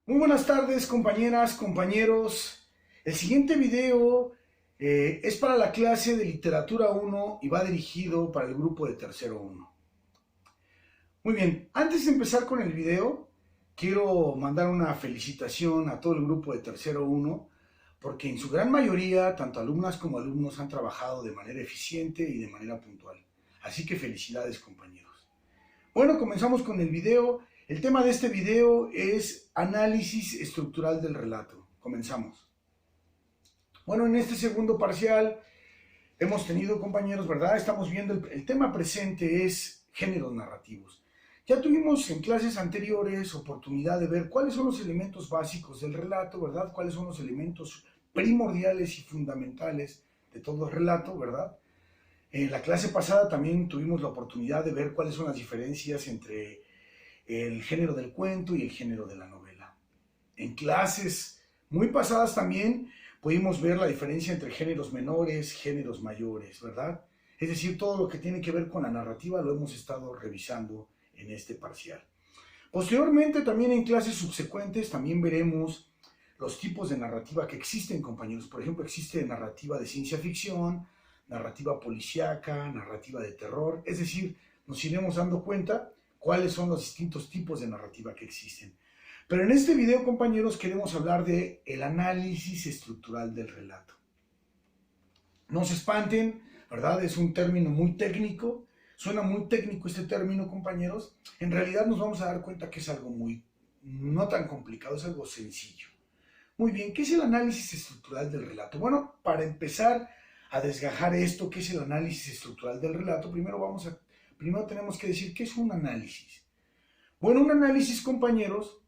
Muy buenas tardes, compañeras, compañeros. El siguiente video es para la clase de Literatura 1 y va dirigido para el grupo de Tercero 1. Muy bien, antes de empezar con el video, quiero mandar una felicitación a todo el grupo de Tercero 1 porque en su gran mayoría, tanto alumnas como alumnos han trabajado de manera eficiente y de manera puntual. Así que felicidades, compañeros. Bueno, comenzamos con el video. El tema de este video es análisis estructural del relato. Comenzamos. Bueno, en este segundo parcial hemos tenido, compañeros, ¿verdad? Estamos viendo el tema presente es géneros narrativos. Ya tuvimos en clases anteriores oportunidad de ver cuáles son los elementos básicos del relato, ¿verdad? Cuáles son los elementos primordiales y fundamentales de todo el relato, ¿verdad? En la clase pasada también tuvimos la oportunidad de ver cuáles son las diferencias entre el género del cuento y el género de la novela. En clases muy pasadas también pudimos ver la diferencia entre géneros menores, géneros mayores, ¿verdad? Es decir, todo lo que tiene que ver con la narrativa lo hemos estado revisando en este parcial. Posteriormente, también en clases subsecuentes, también veremos los tipos de narrativa que existen, compañeros. Por ejemplo, existe narrativa de ciencia ficción, narrativa policíaca, narrativa de terror. Es decir, nos iremos dando cuenta cuáles son los distintos tipos de narrativa que existen. Pero en este video, compañeros, queremos hablar de el análisis estructural del relato. No se espanten, ¿verdad? Es un término muy técnico. Suena muy técnico este término, compañeros. En realidad nos vamos a dar cuenta que es algo no tan complicado, es algo sencillo. Muy bien, ¿qué es el análisis estructural del relato? Bueno, para empezar a desgajar esto, ¿qué es el análisis estructural del relato? Primero tenemos que decir, ¿qué es un análisis? Bueno, un análisis, compañeros,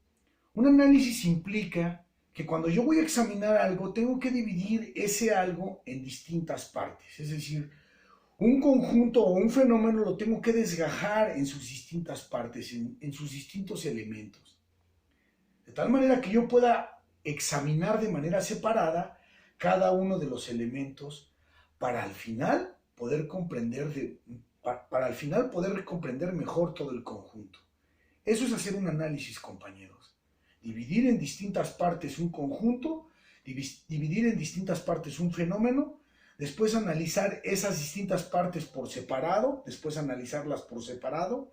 un análisis implica que cuando yo voy a examinar algo, tengo que dividir ese algo en distintas partes. Es decir, un conjunto o un fenómeno lo tengo que desgajar en sus distintas partes, en sus distintos elementos. De tal manera que yo pueda examinar de manera separada cada uno de los elementos para al final poder comprender mejor todo el conjunto. Eso es hacer un análisis, compañeros. Dividir en distintas partes un conjunto, dividir en distintas partes un fenómeno, después analizar esas distintas partes por separado, después analizarlas por separado,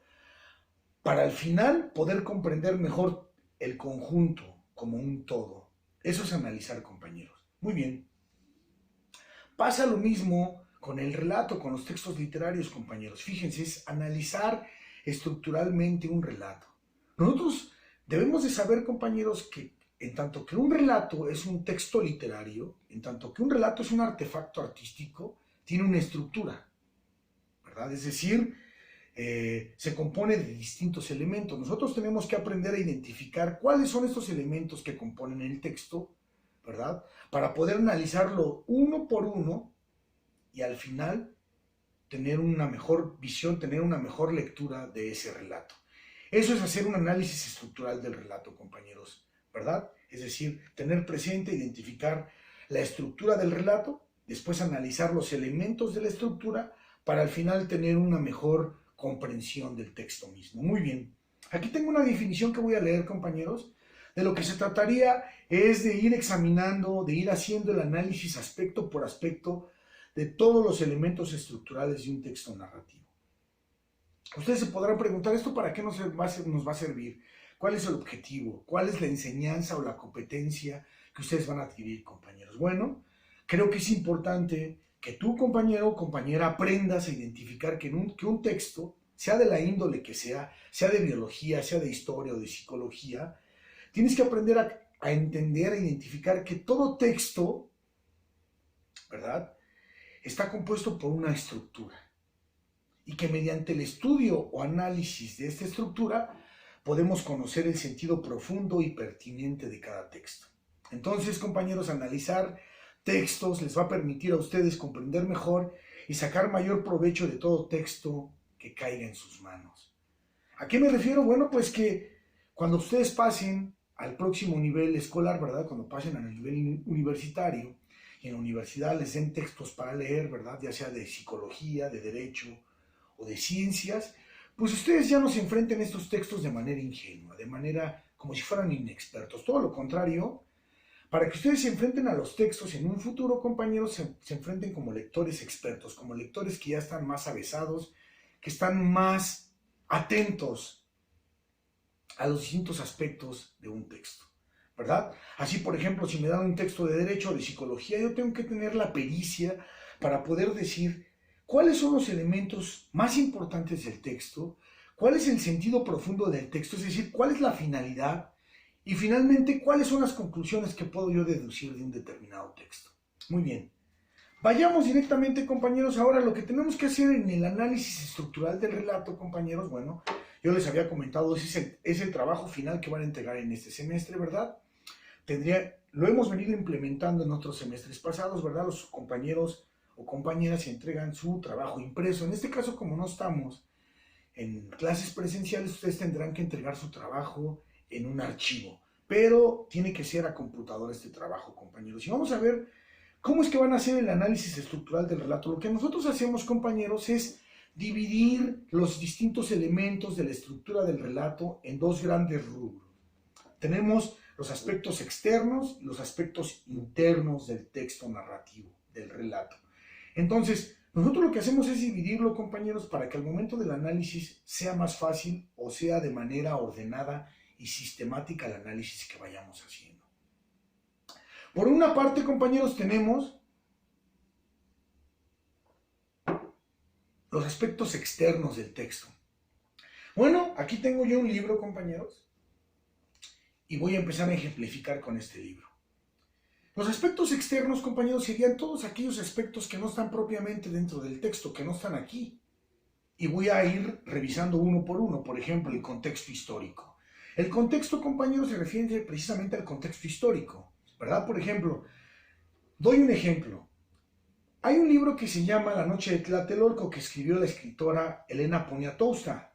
para al final poder comprender mejor el conjunto como un todo. Eso es analizar, compañeros. Muy bien. Pasa lo mismo con el relato, con los textos literarios, compañeros. Fíjense, es analizar estructuralmente un relato. Nosotros debemos de saber, compañeros, que en tanto que un relato es un texto literario, en tanto que un relato es un artefacto artístico, tiene una estructura, ¿verdad? Es decir, se compone de distintos elementos. Nosotros tenemos que aprender a identificar cuáles son estos elementos que componen el texto, ¿verdad? Para poder analizarlo uno por uno y al final tener una mejor visión, tener una mejor lectura de ese relato. Eso es hacer un análisis estructural del relato, compañeros, ¿verdad? Es decir, tener presente, identificar la estructura del relato, después analizar los elementos de la estructura para al final tener una mejor comprensión del texto mismo. Muy bien. Aquí tengo una definición que voy a leer, compañeros. De lo que se trataría es de ir examinando, de ir haciendo el análisis aspecto por aspecto de todos los elementos estructurales de un texto narrativo. Ustedes se podrán preguntar, ¿esto para qué nos va a servir? ¿Cuál es el objetivo? ¿Cuál es la enseñanza o la competencia que ustedes van a adquirir, compañeros? Bueno, creo que es importante que tú, compañero o compañera, aprendas a identificar que un texto, sea de la índole que sea de biología, sea de historia o de psicología, tienes que aprender a entender, a identificar que todo texto, ¿verdad?, está compuesto por una estructura y que mediante el estudio o análisis de esta estructura podemos conocer el sentido profundo y pertinente de cada texto. Entonces, compañeros, analizar textos les va a permitir a ustedes comprender mejor y sacar mayor provecho de todo texto que caiga en sus manos. ¿A qué me refiero? Bueno, pues que cuando ustedes pasen al próximo nivel escolar, ¿verdad? Cuando pasen al nivel universitario y en la universidad les den textos para leer, ¿verdad? Ya sea de psicología, de derecho o de ciencias, pues ustedes ya no se enfrenten a estos textos de manera ingenua, de manera como si fueran inexpertos. Todo lo contrario, para que ustedes se enfrenten a los textos en un futuro, compañeros, se enfrenten como lectores expertos, como lectores que ya están más avesados, que están más atentos a los distintos aspectos de un texto, ¿verdad? Así, por ejemplo, si me dan un texto de derecho o de psicología, yo tengo que tener la pericia para poder decir cuáles son los elementos más importantes del texto, cuál es el sentido profundo del texto, es decir, cuál es la finalidad y finalmente cuáles son las conclusiones que puedo yo deducir de un determinado texto. Muy bien. Vayamos directamente, compañeros, ahora lo que tenemos que hacer en el análisis estructural del relato, compañeros, bueno, yo les había comentado, es el trabajo final que van a entregar en este semestre, ¿verdad? Lo hemos venido implementando en otros semestres pasados, ¿verdad? Los compañeros o compañeras entregan su trabajo impreso. En este caso, como no estamos en clases presenciales, ustedes tendrán que entregar su trabajo en un archivo, pero tiene que ser a computadora este trabajo, compañeros. Y vamos a ver cómo es que van a hacer el análisis estructural del relato. Lo que nosotros hacemos, compañeros, es dividir los distintos elementos de la estructura del relato en dos grandes rubros. Tenemos los aspectos externos y los aspectos internos del texto narrativo, del relato. Entonces, nosotros lo que hacemos es dividirlo, compañeros, para que al momento del análisis sea más fácil o sea de manera ordenada y sistemática el análisis que vayamos haciendo. Por una parte, compañeros, tenemos los aspectos externos del texto. Bueno, aquí tengo yo un libro, compañeros, y voy a empezar a ejemplificar con este libro. Los aspectos externos, compañeros, serían todos aquellos aspectos que no están propiamente dentro del texto, que no están aquí. Y voy a ir revisando uno por uno, por ejemplo, el contexto histórico. El contexto, compañeros, se refiere precisamente al contexto histórico, ¿verdad? Por ejemplo, doy un ejemplo. Hay un libro que se llama La noche de Tlatelolco, que escribió la escritora Elena Poniatowska,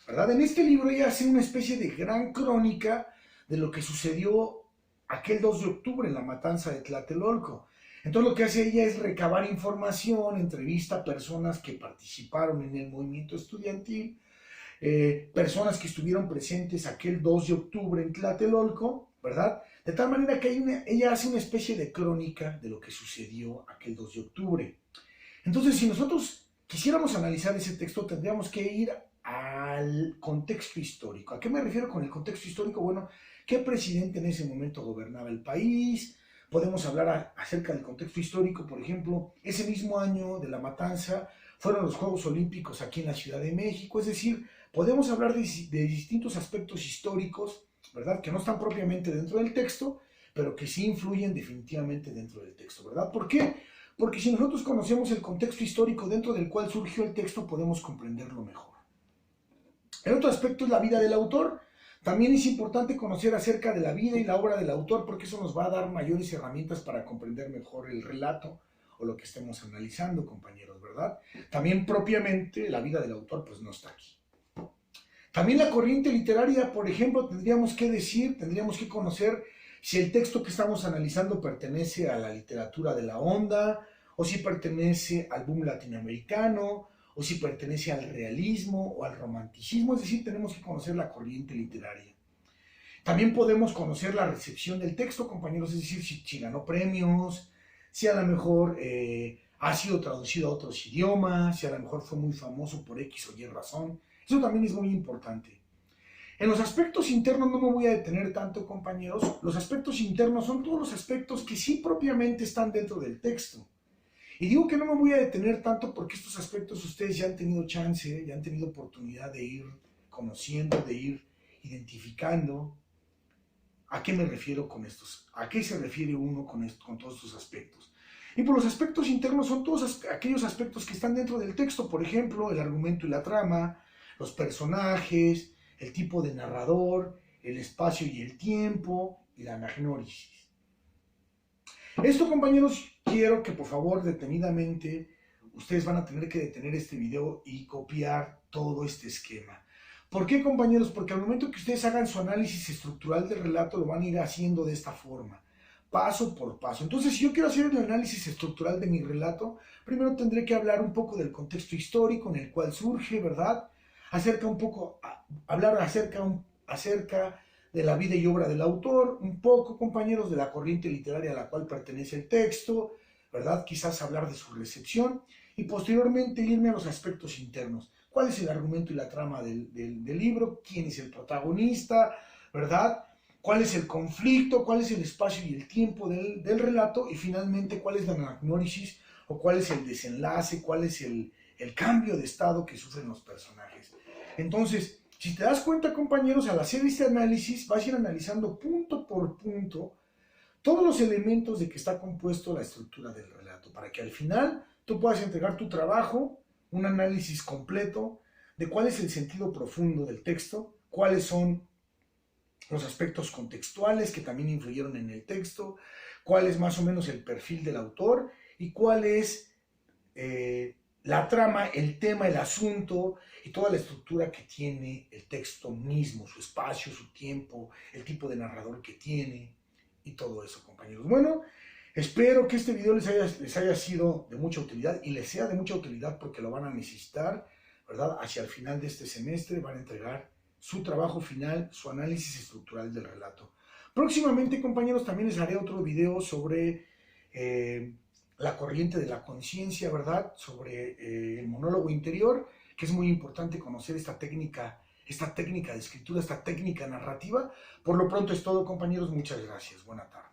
¿verdad? En este libro ella hace una especie de gran crónica de lo que sucedió aquel 2 de octubre en la matanza de Tlatelolco. Entonces lo que hace ella es recabar información, entrevista a personas que participaron en el movimiento estudiantil, personas que estuvieron presentes aquel 2 de octubre en Tlatelolco, ¿verdad? De tal manera que ella hace una especie de crónica de lo que sucedió aquel 2 de octubre. Entonces, si nosotros quisiéramos analizar ese texto, tendríamos que ir al contexto histórico. ¿A qué me refiero con el contexto histórico? Bueno, ¿qué presidente en ese momento gobernaba el país? Podemos hablar acerca del contexto histórico, por ejemplo, ese mismo año de la matanza fueron los Juegos Olímpicos aquí en la Ciudad de México, es decir, podemos hablar de distintos aspectos históricos, ¿verdad? Que no están propiamente dentro del texto, pero que sí influyen definitivamente dentro del texto, ¿verdad? ¿Por qué? Porque si nosotros conocemos el contexto histórico dentro del cual surgió el texto, podemos comprenderlo mejor. El otro aspecto es la vida del autor. También es importante conocer acerca de la vida y la obra del autor, porque eso nos va a dar mayores herramientas para comprender mejor el relato o lo que estemos analizando, compañeros, ¿verdad? También propiamente la vida del autor pues no está aquí. También la corriente literaria, por ejemplo, tendríamos que conocer si el texto que estamos analizando pertenece a la literatura de la onda, o si pertenece al boom latinoamericano, o si pertenece al realismo o al romanticismo, es decir, tenemos que conocer la corriente literaria. También podemos conocer la recepción del texto, compañeros, es decir, si ganó premios, si a lo mejor ha sido traducido a otros idiomas, si a lo mejor fue muy famoso por X o Y razón. Eso también es muy importante. En los aspectos internos no me voy a detener tanto, compañeros. Los aspectos internos son todos los aspectos que sí propiamente están dentro del texto. Y digo que no me voy a detener tanto porque estos aspectos ustedes ya han tenido chance, ya han tenido oportunidad de ir conociendo, de ir identificando. ¿A qué me refiero con estos? ¿A qué se refiere uno con todos estos aspectos? Y por los aspectos internos son todos aquellos aspectos que están dentro del texto, por ejemplo, el argumento y la trama, los personajes, el tipo de narrador, el espacio y el tiempo, y la anagnórisis. Esto, compañeros, quiero que por favor detenidamente ustedes van a tener que detener este video y copiar todo este esquema. ¿Por qué, compañeros? Porque al momento que ustedes hagan su análisis estructural del relato lo van a ir haciendo de esta forma, paso por paso. Entonces, si yo quiero hacer el análisis estructural de mi relato, primero tendré que hablar un poco del contexto histórico en el cual surge, ¿verdad? acerca un poco, hablar acerca de la vida y obra del autor, un poco, compañeros, de la corriente literaria a la cual pertenece el texto, ¿verdad? Quizás hablar de su recepción y posteriormente irme a los aspectos internos. ¿Cuál es el argumento y la trama del libro? ¿Quién es el protagonista? ¿Verdad? ¿Cuál es el conflicto? ¿Cuál es el espacio y el tiempo del relato? Y finalmente, ¿cuál es la anagnórisis o cuál es el desenlace? ¿Cuál es el cambio de estado que sufren los personajes? Entonces, si te das cuenta, compañeros, al hacer este análisis, vas a ir analizando punto por punto todos los elementos de que está compuesto la estructura del relato, para que al final tú puedas entregar tu trabajo, un análisis completo de cuál es el sentido profundo del texto, cuáles son los aspectos contextuales que también influyeron en el texto, cuál es más o menos el perfil del autor y cuál es la trama, el tema, el asunto y toda la estructura que tiene el texto mismo, su espacio, su tiempo, el tipo de narrador que tiene y todo eso, compañeros. Bueno, espero que este video les haya sido de mucha utilidad y les sea de mucha utilidad porque lo van a necesitar, ¿verdad? Hacia el final de este semestre van a entregar su trabajo final, su análisis estructural del relato. Próximamente, compañeros, también les haré otro video sobre la corriente de la conciencia, ¿verdad? Sobre el monólogo interior, que es muy importante conocer esta técnica de escritura, esta técnica narrativa. Por lo pronto es todo, compañeros. Muchas gracias. Buena tarde.